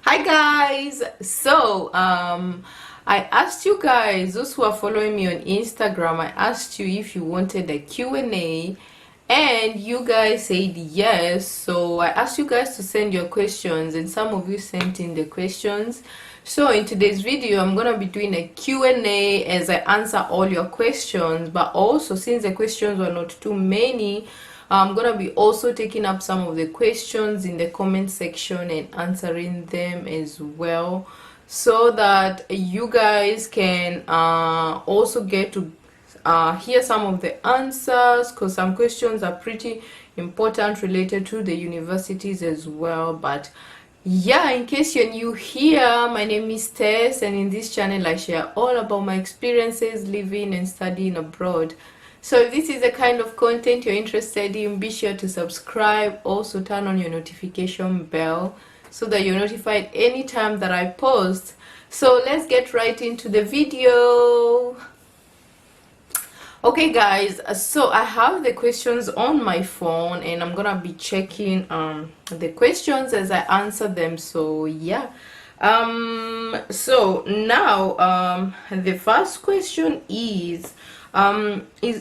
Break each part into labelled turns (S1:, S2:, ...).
S1: Hi guys. I asked you guys, those who are following me on Instagram, I asked you if you wanted a Q&A and you guys said yes. So I asked you guys to send your questions and some of you sent in the questions. So in today's video, I'm going to be doing a Q&A as I answer all your questions, but also since the questions were not too many, I'm gonna be also taking up some of the questions in the comment section and answering them as well, so that you guys can also get to hear some of the answers, because some questions are pretty important related to the universities as well. But yeah, in case you're new here, my name is Tess, and in this channel I share all about my experiences living and studying abroad. So if this is the kind of content you're interested in, be sure to subscribe. Also turn on your notification bell so that you're notified anytime that I post. So let's get right into the video. Okay guys, so I have the questions on my phone and I'm gonna be checking the questions as I answer them. So yeah, so now the first question is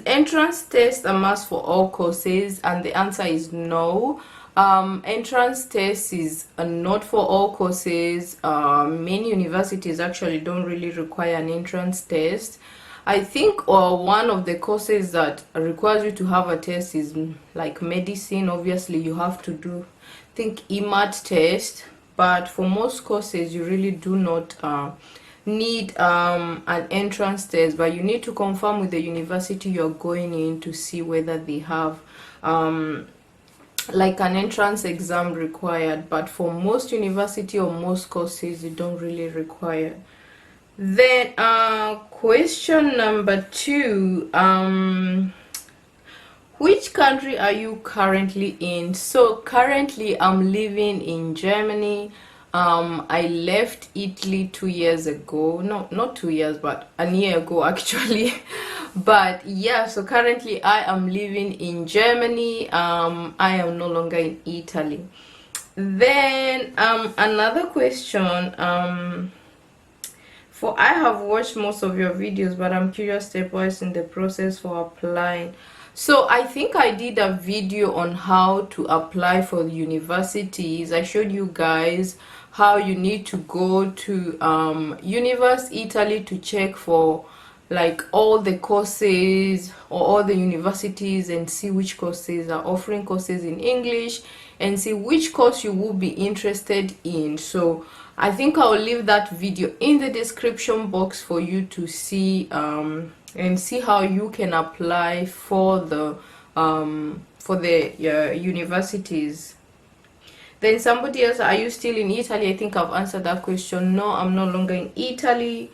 S1: entrance test a must for all courses? And the answer is no. Entrance test is not for all courses. Many universities actually don't really require an entrance test. I think one of the courses that requires you to have a test is like medicine. Obviously you have to do, I think, EMAT test, but for most courses you really do not need an entrance test, but you need to confirm with the university you're going in to see whether they have like an entrance exam required. But for most university or most courses you don't really require. Then question number 2, which country are you currently in? So currently I'm living in Germany. I left Italy 2 years ago. No, not 2 years, but a year ago actually. But yeah, so currently I am living in Germany. I am no longer in Italy. Then another question, for I have watched most of your videos, but I'm curious stepwise in the process for applying. So I think I did a video on how to apply for the universities. I showed you guys how you need to go to University Italy to check for like all the courses or all the universities and see which courses are offering courses in English and see which course you will be interested in. So I think I'll leave that video in the description box for you to see and see how you can apply for the universities. Then somebody else, are you still in Italy? I think I've answered that question. No, I'm no longer in Italy.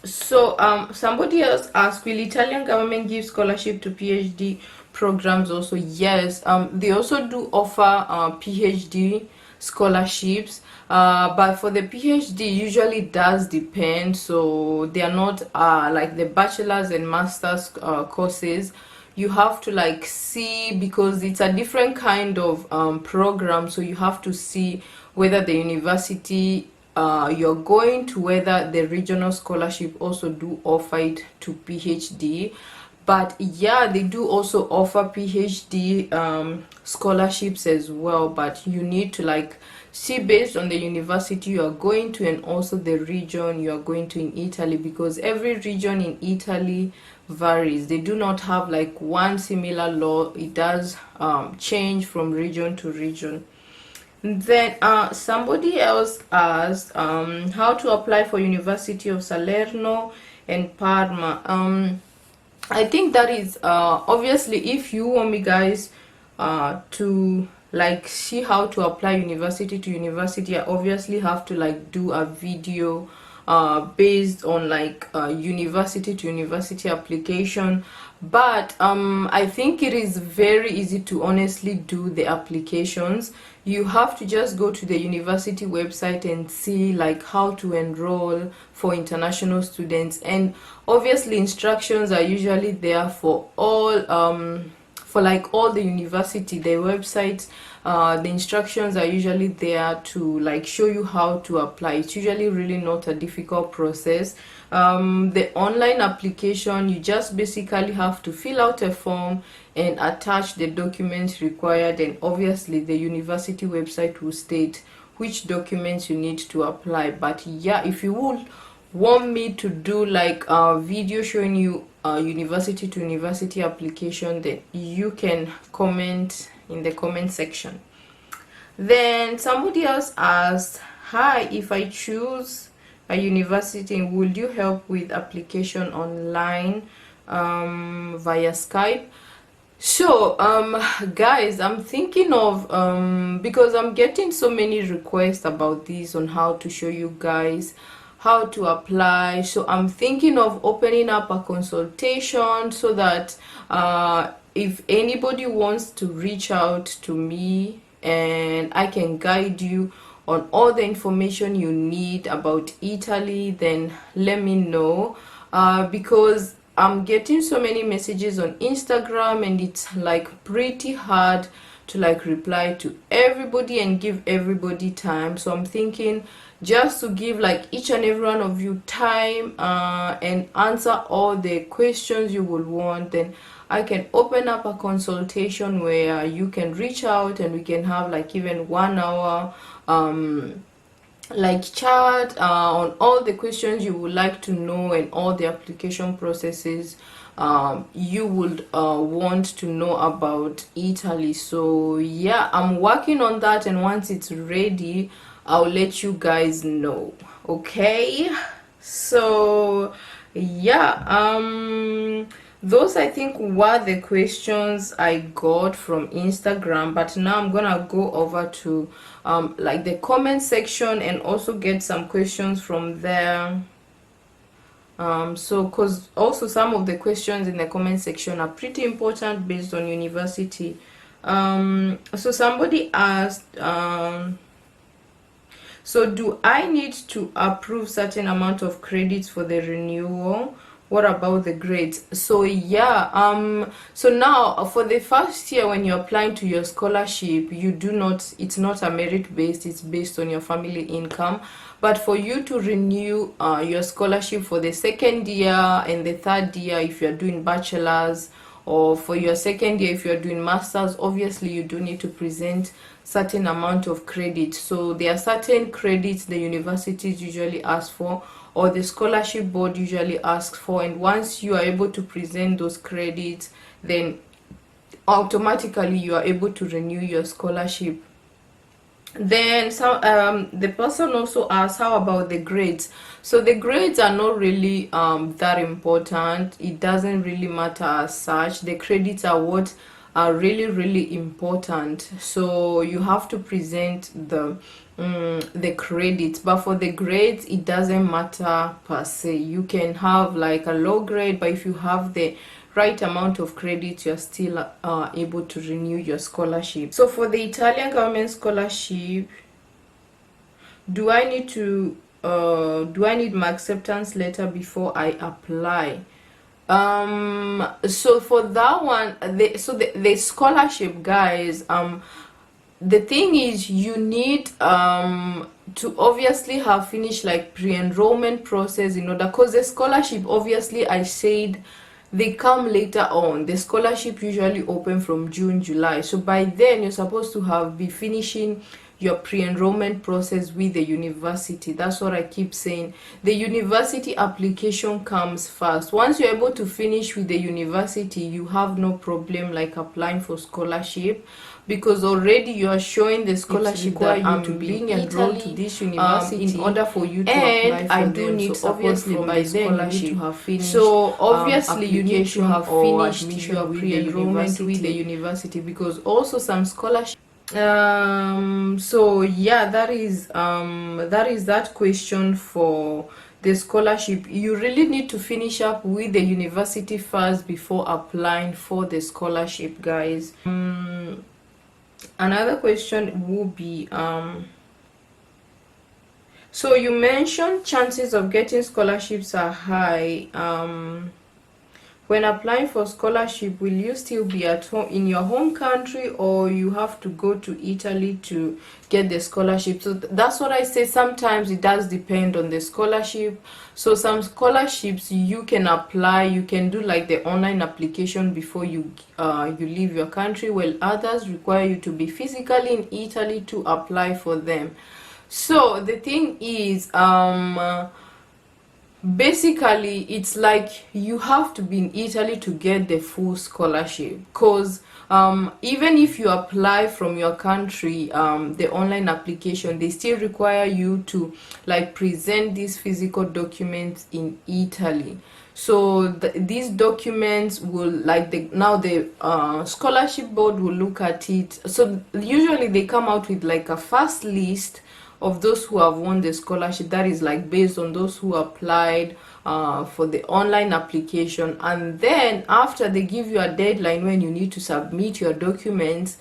S1: So somebody else asked, will Italian government give scholarship to PhD programs also? Yes, they also do offer PhD scholarships, but for the PhD usually does depend. So they are not like the bachelor's and master's courses. You have to like see, because it's a different kind of program, so you have to see whether the university you're going to, whether the regional scholarship also do offer it to PhD. But yeah, they do also offer PhD scholarships as well, but you need to like see based on the university you are going to and also the region you are going to in Italy, because every region in Italy varies. They do not have like one similar law. It does change from region to region. Then somebody else asked how to apply for University of Salerno and Parma. I think that is obviously, if you want me guys to like see how to apply university to university, I obviously have to like do a video based on like university to university application. But I think it is very easy to honestly do the applications. You have to just go to the university website and see like how to enroll for international students, and obviously instructions are usually there for all for like all the university. The websites the instructions are usually there to like show you how to apply. It's usually really not a difficult process. The online application, you just basically have to fill out a form and attach the documents required, and obviously the university website will state which documents you need to apply. But yeah, if you would want me to do like a video showing you a university to university application, then you can comment in the comment section. Then somebody else asked, hi, if I choose a university, would you help with application online via Skype? So guys, I'm thinking of because I'm getting so many requests about this on how to show you guys how to apply. So I'm thinking of opening up a consultation so that if anybody wants to reach out to me, and I can guide you on all the information you need about Italy, then let me know, because I'm getting so many messages on Instagram and it's like pretty hard to like reply to everybody and give everybody time. So I'm thinking just to give like each and every one of you time and answer all the questions you will want, then I can open up a consultation where you can reach out and we can have like even 1 hour like chat on all the questions you would like to know and all the application processes you would want to know about Italy. So yeah, I'm working on that, and once it's ready I'll let you guys know. Okay, so yeah, those I think were the questions I got from Instagram, but now I'm gonna go over to like the comment section and also get some questions from there. So because also some of the questions in the comment section are pretty important based on university. So somebody asked, so do I need to approve certain amount of credits for the renewal? What about the grades? So yeah, so now for the first year when you're applying to your scholarship, you do not, it's not a merit based, it's based on your family income. But for you to renew your scholarship for the second year and the third year, if you're doing bachelor's, or for your second year if you're doing masters, obviously you do need to present certain amount of credit. So there are certain credits the universities usually ask for, or the scholarship board usually asks for, and once you are able to present those credits, then automatically you are able to renew your scholarship. Then the person also asked, how about the grades? So the grades are not really that important. It doesn't really matter as such. The credits are what are really important. So you have to present the credits, but for the grades it doesn't matter per se. You can have like a low grade, but if you have the right amount of credit, you're still able to renew your scholarship. So for the Italian government scholarship, do I need my acceptance letter before I apply? So for that one, the scholarship, guys, the thing is you need to obviously have finished like pre-enrollment process in order, because the scholarship, obviously I said they come later on. The scholarship usually open from June, July. So by then you're supposed to be finishing your pre-enrollment process with the university. That's what I keep saying. The university application comes first. Once you're able to finish with the university, you have no problem like applying for scholarship, because already you are showing the scholarship that I'm being enrolled to this university in order for you to apply for them. Do need so obviously by then you need to have finished. So obviously you need to have finished your pre-enrollment with the university, because also some scholarship. So yeah, that is that question for the scholarship. You really need to finish up with the university first before applying for the scholarship, guys. Another question will be so you mentioned chances of getting scholarships are high. when applying for scholarship, will you still be at home in your home country, or you have to go to Italy to get the scholarship? So that's what I say. Sometimes it does depend on the scholarship. So some scholarships you can apply, you can do like the online application before you leave your country, while others require you to be physically in Italy to apply for them. So the thing is, basically it's like you have to be in Italy to get the full scholarship, because even if you apply from your country, the online application, they still require you to like present these physical documents in Italy. So these documents will like the scholarship board will look at it. So usually they come out with like a first list of those who have won the scholarship, that is like based on those who applied for the online application. And then after, they give you a deadline when you need to submit your documents,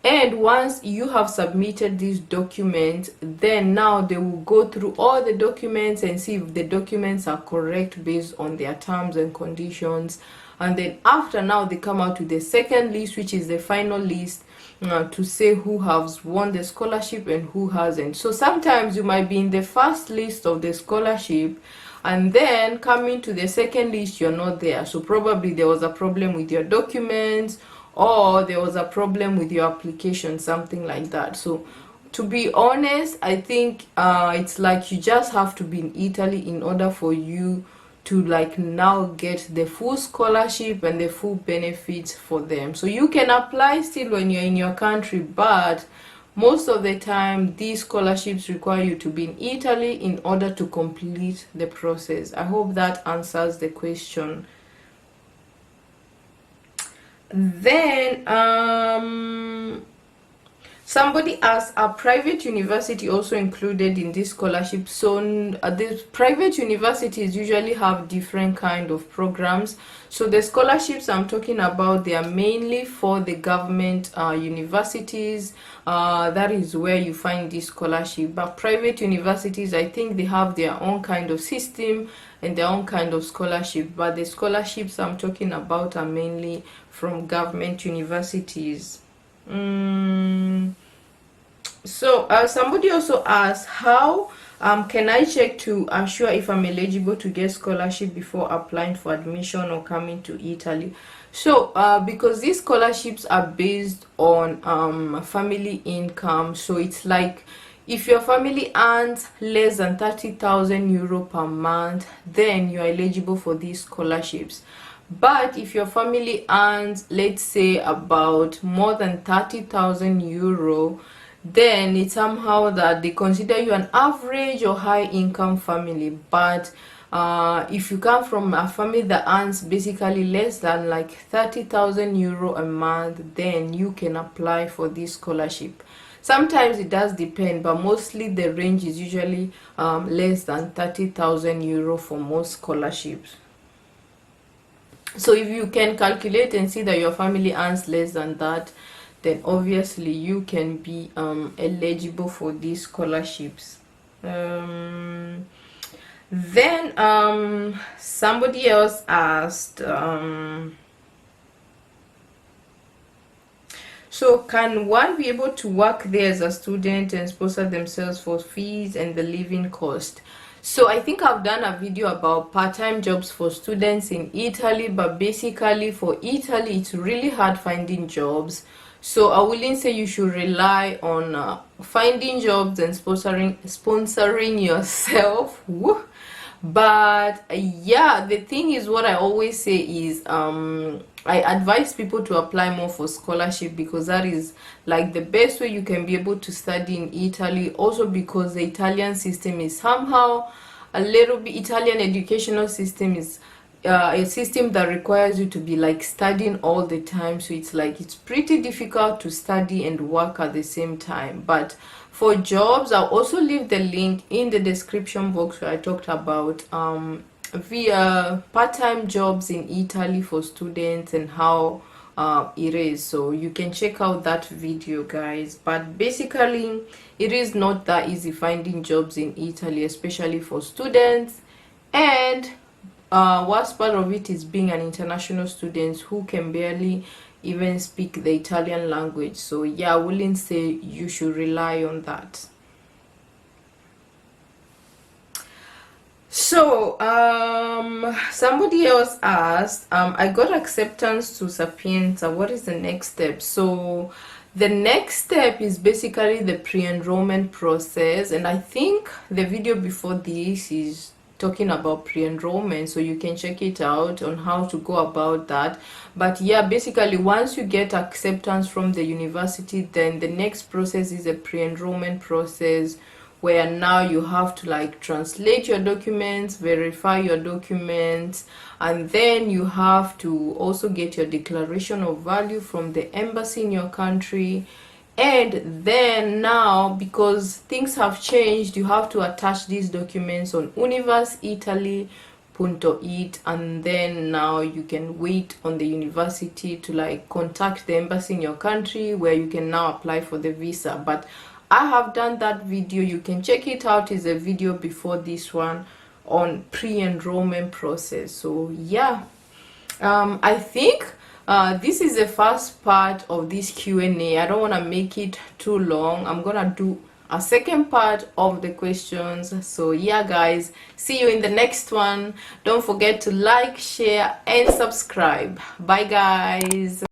S1: and once you have submitted these documents, then now they will go through all the documents and see if the documents are correct based on their terms and conditions. And then after, now they come out with the second list, which is the final list, to say who has won the scholarship and who hasn't. So sometimes you might be in the first list of the scholarship, and then coming to the second list, you're not there. So probably there was a problem with your documents, or there was a problem with your application, something like that. So to be honest, I think it's like you just have to be in Italy in order for you to like now get the full scholarship and the full benefits for them. So you can apply still when you're in your country, but most of the time these scholarships require you to be in Italy in order to complete the process. I hope that answers the question. Then somebody asked, are private university also included in this scholarship? So the private universities usually have different kind of programs. So the scholarships I'm talking about, they are mainly for the government universities. That is where you find this scholarship. But private universities, I think they have their own kind of system and their own kind of scholarship. But the scholarships I'm talking about are mainly from government universities. So somebody also asked, how can I check to assure if I'm eligible to get scholarship before applying for admission or coming to Italy? So because these scholarships are based on family income, so it's like if your family earns less than 30,000 euro per month, then you're eligible for these scholarships. But if your family earns, let's say, about more than 30,000 euro, then it's somehow that they consider you an average or high income family. But if you come from a family that earns basically less than like 30,000 euro a month, then you can apply for this scholarship. Sometimes it does depend, but mostly the range is usually less than 30,000 euro for most scholarships. So if you can calculate and see that your family earns less than that, then obviously you can be eligible for these scholarships. Then somebody else asked, so can one be able to work there as a student and sponsor themselves for fees and the living cost? So I think I've done a video about part-time jobs for students in Italy, but basically for Italy it's really hard finding jobs. So I wouldn't say you should rely on finding jobs and sponsoring yourself. But yeah, the thing is, what I always say is I advise people to apply more for scholarship, because that is like the best way you can be able to study in Italy. Also because the Italian system is somehow a little bit, Italian educational system is a system that requires you to be like studying all the time. So it's like it's pretty difficult to study and work at the same time. But for jobs, I'll also leave the link in the description box where I talked about via part-time jobs in Italy for students and how it is. So you can check out that video, guys. But basically it is not that easy finding jobs in Italy, especially for students. And worst part of it is being an international student who can barely even speak the Italian language. So yeah, I wouldn't say you should rely on that. So somebody else asked, I got acceptance to Sapienza, what is the next step? So the next step is basically the pre-enrollment process, and I think the video before this is talking about pre-enrollment, so you can check it out on how to go about that. But yeah, basically once you get acceptance from the university, then the next process is a pre-enrollment process, where now you have to like translate your documents, verify your documents, and then you have to also get your declaration of value from the embassy in your country. And then now, because things have changed, you have to attach these documents on universitaly.it, and then now you can wait on the university to like contact the embassy in your country, where you can now apply for the visa. But I have done that video, you can check it out. Is a video before this one on pre-enrollment process. So yeah, I think this is the first part of this Q&A. I don't want to make it too long. I'm gonna do a second part of the questions. So yeah guys, see you in the next one. Don't forget to like, share and subscribe. Bye guys.